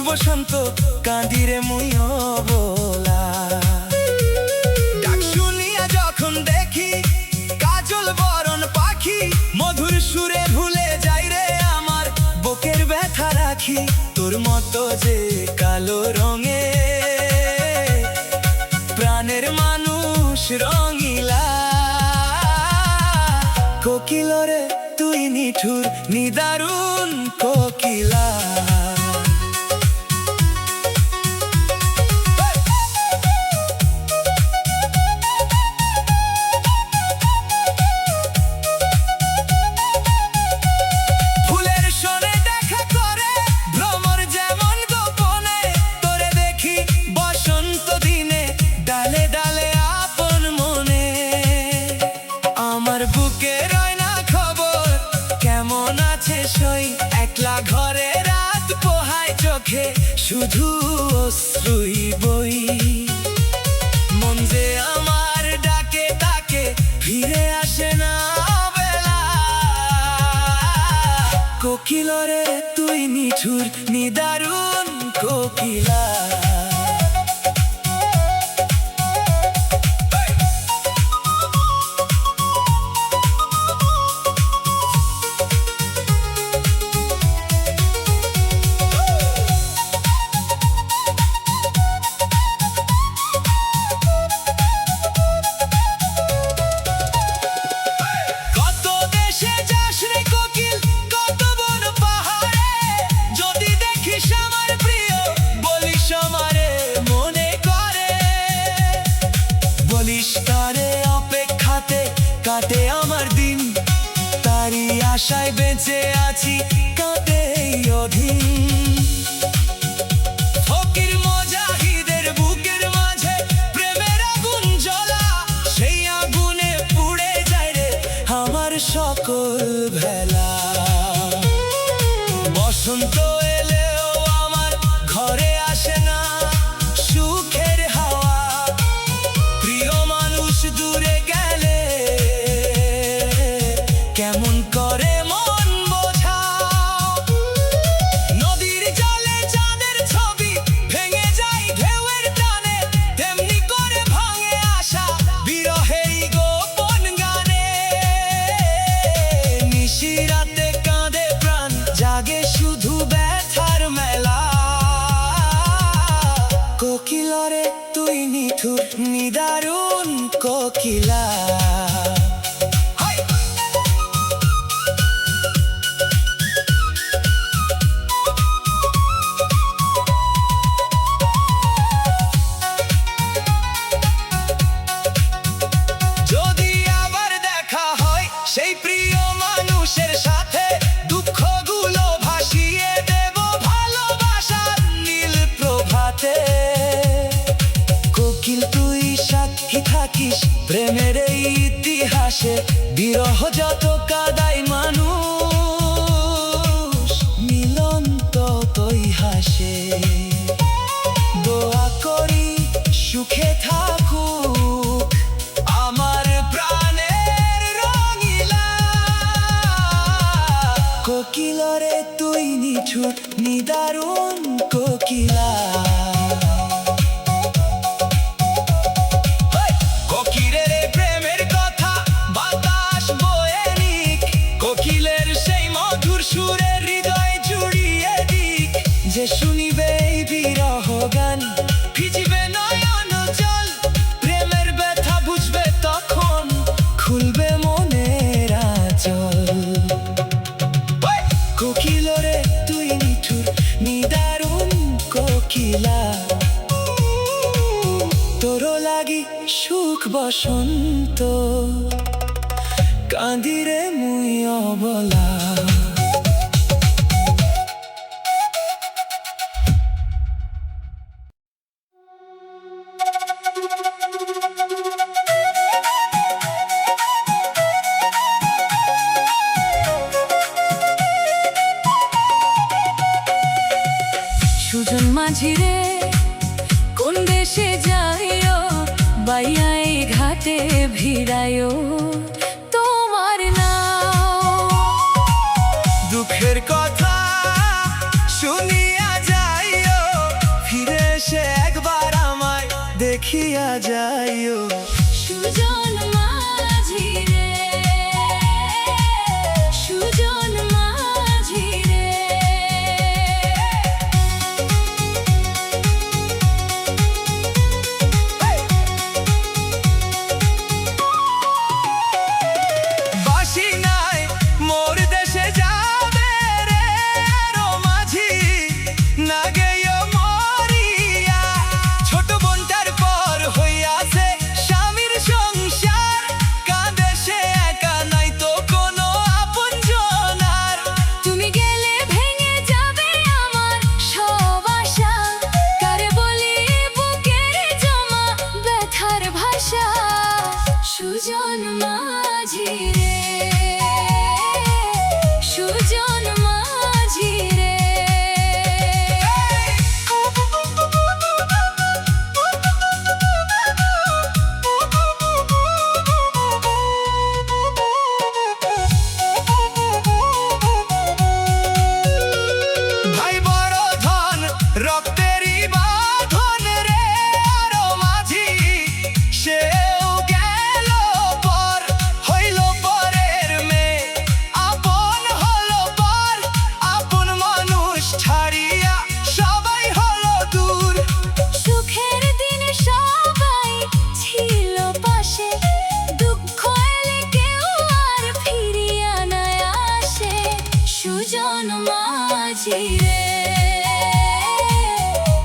বসন্ত কাঁদিরে মুই অবলা। ডাক শুনিয়া যখন দেখি কাজল বরণ পাখি, মধুর সুরে ভুলে যাই রে আমার বুকের ব্যথা রাখি। তোর মতো যে কালো রঙে প্রাণের মানুষ রঙিলা। কোকিল রে তুই নিঠুর নিদারুণ কোকিলা। ফুলের সনে দেখা করে ভ্রমর যেমন গোপনে, তোরে দেখি বসন্ত দিনে ডালে ডালে আপন মনে। আমার বুকে রয় না খবর কেমন আছে সই, একলা ঘরে রাত পোহায় চোখে শুধু অশ্রুই বই। মন যে আমার ডাকে তাকে ফিরে আসে না বেলা। কোকিল রে তুই নিঠুর নিদারুণ কোকিলা। কত দেশে যাস রে কোকিল, কত বন পাহাড়ে, যদি দেখিস আমার প্রিয় বলিস আমারে মনে করে। বলিস তারে অপেক্ষাতে কাটে আমার দিন, তারই আশায় বেঁচে আছি কাটে এই অধীন। ফকির মুজাহিদের বুকের মাঝে প্রেমের আগুন জ্বলা, সেই আগুনে পুড়ে যায় রে আমার সকল ভেলা। বসন্ত এলেও আমার ঘরে আসে না সুখের হাওয়া, প্রিয় মানুষ দূরে গেলে কেমন করে মন বোঝাও। নদীর জলে চাঁদের ছবি ভেঙে যায় ঢেউয়ের টানে, তেমনি করে ভাঙে আশা বিরহেই গোপন গানে। নিশিরাতে কাঁদে প্রাণ জাগে শুধু ব্যথার মেলা। কোকিল রে তুই নিঠুর নিদারুণ কোকিলা। যদি আবার দেখা হয় সেই প্রিয় মানুষের সাথে, দুঃখগুলো ভাসিয়ে দেব ভালোবাসার নীল প্রভাতে। কোকিল তুই সাক্ষী থাকিস প্রেমের এই ইতিহাসে, বিরহ যত কাদায় মানুষ মিলন ততই হাসে। দোয়া করি সুখে থাকুক আমার প্রাণের রঙিলা। কোকিল রে তুই নিঠুর নিদারুণ কোকিলা। কোকিলের এই প্রেমের কথা বাতাস বয়ে নিক, কোকিলের সেই মধুর সুরে হৃদয় জুড়িয়ে দিক। যে শুনিবে এই বিরহ গান ভিজিবে নয়ন জল, প্রেমের ব্যথা বুঝবে তখন খুলবে মনের আঁচল। কোকিল রে তুই নিঠুর নিদারুণ কোকিলা। তোর লাগি সুখ বসন্ত কাঁদিরে মুই অবলা। সুজন মাঝি রে কোন দেশে যাইও, বাইয়া এই ঘাটে ভিড়াইও তোমার নাও। দুঃখের কথা শুনিয়া যাইও, দেখিয়া যাইও। সুজন মাঝি রে, সুজন মাঝি রে। বাসি নাই মোর দেশে যাবে রে রো মাঝি, না গেও মরিয়া। ছোট বোনটার পর হইয়াছে স্বামীর সংসার, কাঁদে সে একা, নাই তো কোনো আপনজন আর। তুমি গেলে ভেঙে যাবে আমার সব আশা, কারে বলি বুকের জমা ব্যথার ভাষা। সুজন মাঝি রে, সুজন মাঝি রে। ভাই বড় ধন রক্তেরই বাঁধন রে আরো মাঝি, সেও গেল পর, হইল পরের মেয়ে, আপন হলো পর। আপন মানুষ ছাড়িয়া সবাই হলো দূর। সুখের দিনে সবাই ছিল পাশে, দুঃখ এলে কেউ আর ফিরিয়া না আসে। সুজন মাঝি রে,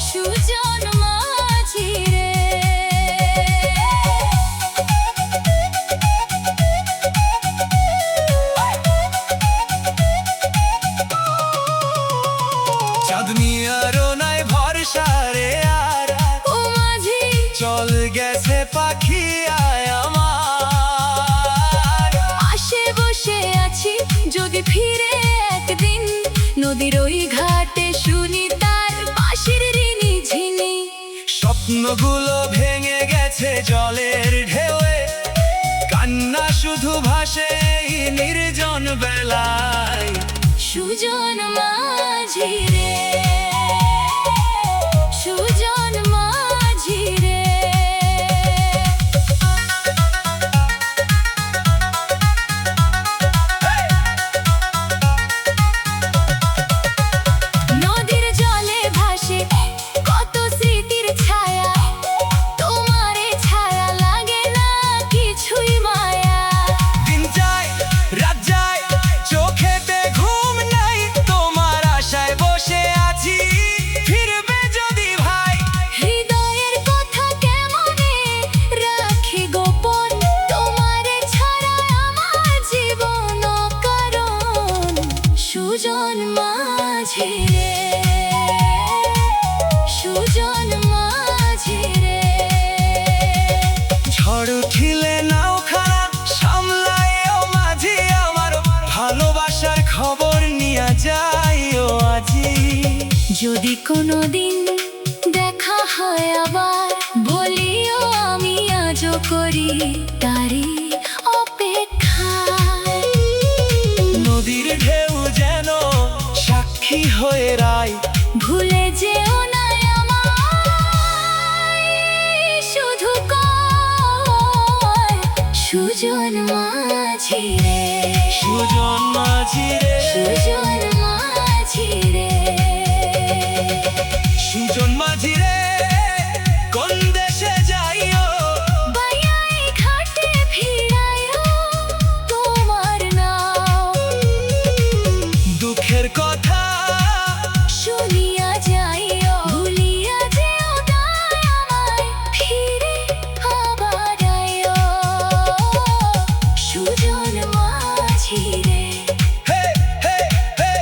সুজন মাঝি রে। চাঁদনি আরো নাই ভরসা রে আর, ও মাঝি চল গেছে পাখি আয় আমার। পাশে বসে আছি যদি ফিরে একদিন, নদীর ওই ঘাটে শুনি তার পাশের ঋণী ঝিনি। স্বপ্নগুলো ভেঙে গেছে জলের ঢেউয়ে, কান্না শুধু ভাসে এই নির্জন বেলায়। সুজন মাঝি রে, সুজন মাঝি রে। নদীর জলে ভাসে কত স্মৃতির ছায়া, তোমারে ছায়া লাগে না কিছুই মায়া। দিন যায় রাত যায় চোখেতে ঘুম নাই, তোমার আশায় বসে আছি ফিরবে যদি ভাই। হৃদয়ের কথা কেমনে রাখি গোপন, তোমারে ছাড়া আমার জীবন কারণ। সুজন মাঝি রে, সুজন মাঝি রে। ঝড় উঠিলে নাও খারাপ সামলায়ও মাঝি, আমার ভালোবাসার খবর নিয়ে যাইও আজি। যদি কোনোদিন দেখা হয় আবার, বলিও আমি আজও করি তারি অপেক্ষা। নদীর ঢেউ যেন সাক্ষী হয়ে রায়, ভুলে যেও না আমায়, শুধু কয় সুজন মাঝি রে, সুজন মাঝি রে, সুজন মাঝি রে। সুজন মাঝি রে, কোন দেশে যাইও, বায়াই ঘাটে ফিরাইও তোমার নাম। দুঃখের কথা শুনিয়া যাইও, ভুলিয়া যেও না আমায়, ফিরে আবার আইও। সুজন মাঝি রে, হে হে হে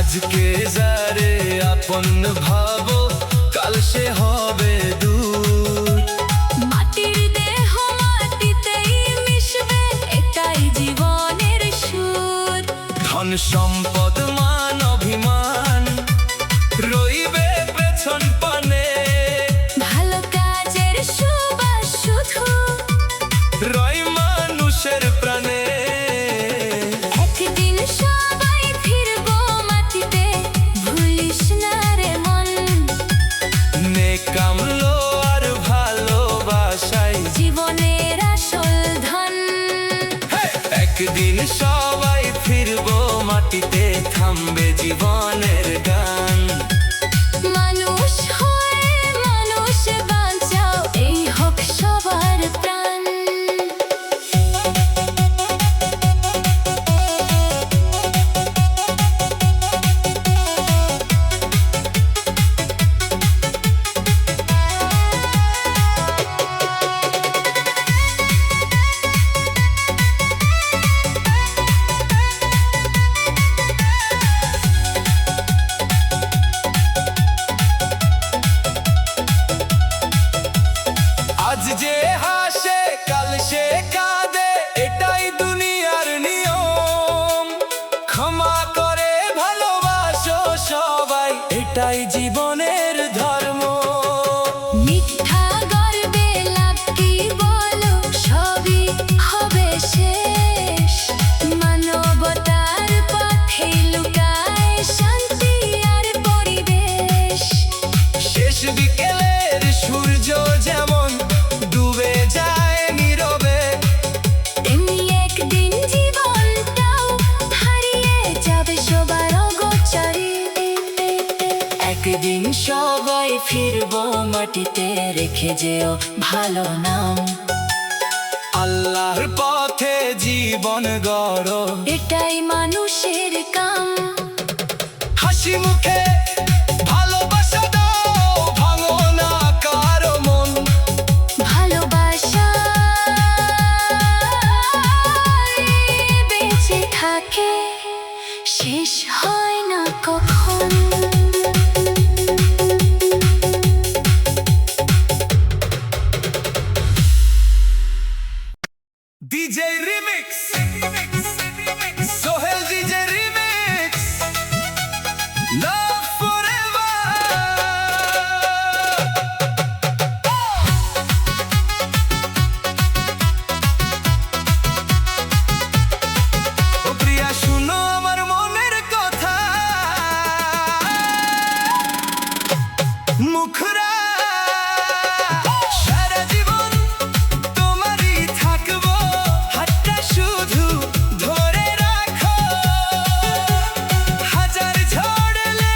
আজকে যারে আপন ভাবো কাল সে হবে দূর। মাটির দেহ মাটিতেই মিশবে, এটাই জীবনের সুর। ধন সম্পদ মান অভিমান রইবে পেছন পানে, ভালো কাজের সুবাস শুধু রয় মানুষের প্রাণে। একদিন সবাই ফিরবো মাটিতে, ভুলিস না রে মন। নেক কামলো আর ভালোবাসাই জীবনের আসল ধন। একদিন সবাই ফিরবো মাটিতে, থামবে জীবনের গান। মানুষ হয়ে মানুষ বাঁচাও, এই হোক সবার প্রাণ। আজ যে হাসে কাল সে কাঁদে, এটাই দুনিয়ার নিয়ম। ক্ষমা করে ভালোবাসো সবাই, এটাই জীবনের ধর্ম। মিথ্যা গর্বে লাভ কি বলো, সবই হবে শেষ। মানবতার পথে লুকায় শান্তি আর পরিবেশ। শেষ বিকেলের সূর্য যেমন ডুবে যায় নীরবে, তেমনি একদিন জীবনটাও হারিয়ে যাবে সবার অগোচরে। একদিন সবাই ফিরবো মাটিতে, রেখে যেও ভালো নাম। আল্লাহর পথে জীবন গড়ো, এটাই মানুষের কাম। হাসি মুখে ভালোবাসা দাও, ভাঙো না কারো মন। ভালোবাসা বেঁচে থাকে, শেষ হয় না কখন। DJ Remix, Sohel DJ Remix, Love Forever. ও প্রিয়া শুনো আমার মনের কথা, মুখরা সারা জীবন তোমারই থাকবো, হাতটা শুধু ধরে রাখো। হাজার ঝড় এলে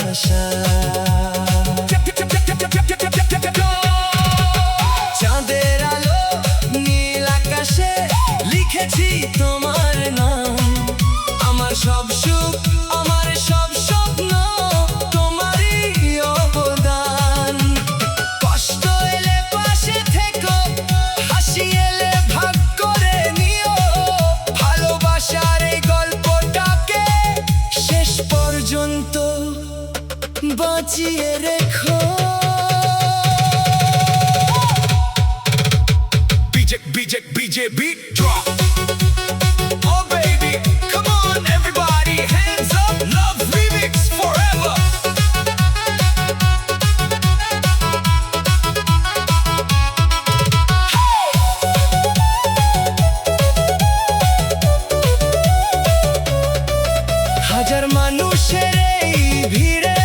ভাষা। চাঁদের আলো নীল আকাশে লিখেছি তোমার নাম। আমার সব সুখ, আমার সব স্বপ্ন তোমারই অবদান। কষ্ট এলে পাশে থেকো, হাসি এলে ভাগ করে নিও। ভালোবাসার এই গল্পটাকে শেষ পর্যন্ত বাঁচিয়ে রেখো। BJ beat drop. Oh baby, come on everybody, hands up, love remix forever. হাজার মানুষের এই ভিড়ে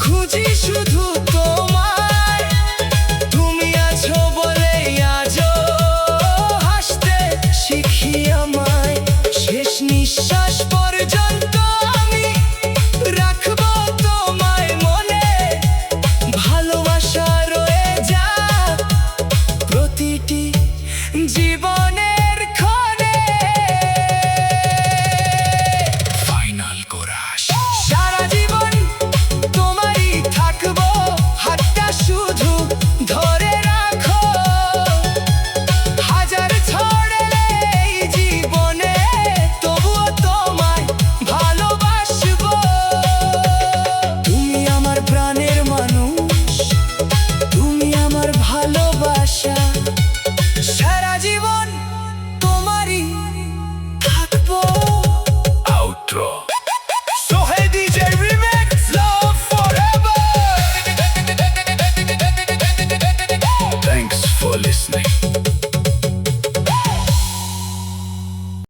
খুঁজি শুধু তোমায়। তুমি আছো বলে আজও হাসতে শিখি আমায়। শেষ নিঃশ্বাস পর্যন্ত আমি রাখবো তোমায় মনে। ভালোবাসা রয়ে যা প্রতিটি জীবনের ক্ষণে। ফাইনাল কোরাস, সারা জীবন তোমারই থাকবো। হাতটা শুধু ধরে রাখো। হাজার ঝড় এলে এই জীবনে তবুও তোমায় ভালোবাসবো। তুমি আমার প্রাণের মানুষ, তুমি আমার ভালোবাসা। সারা জীবন তোমারই থাকবো। Outro. So hey DJ Remix, love forever. Thanks for listening.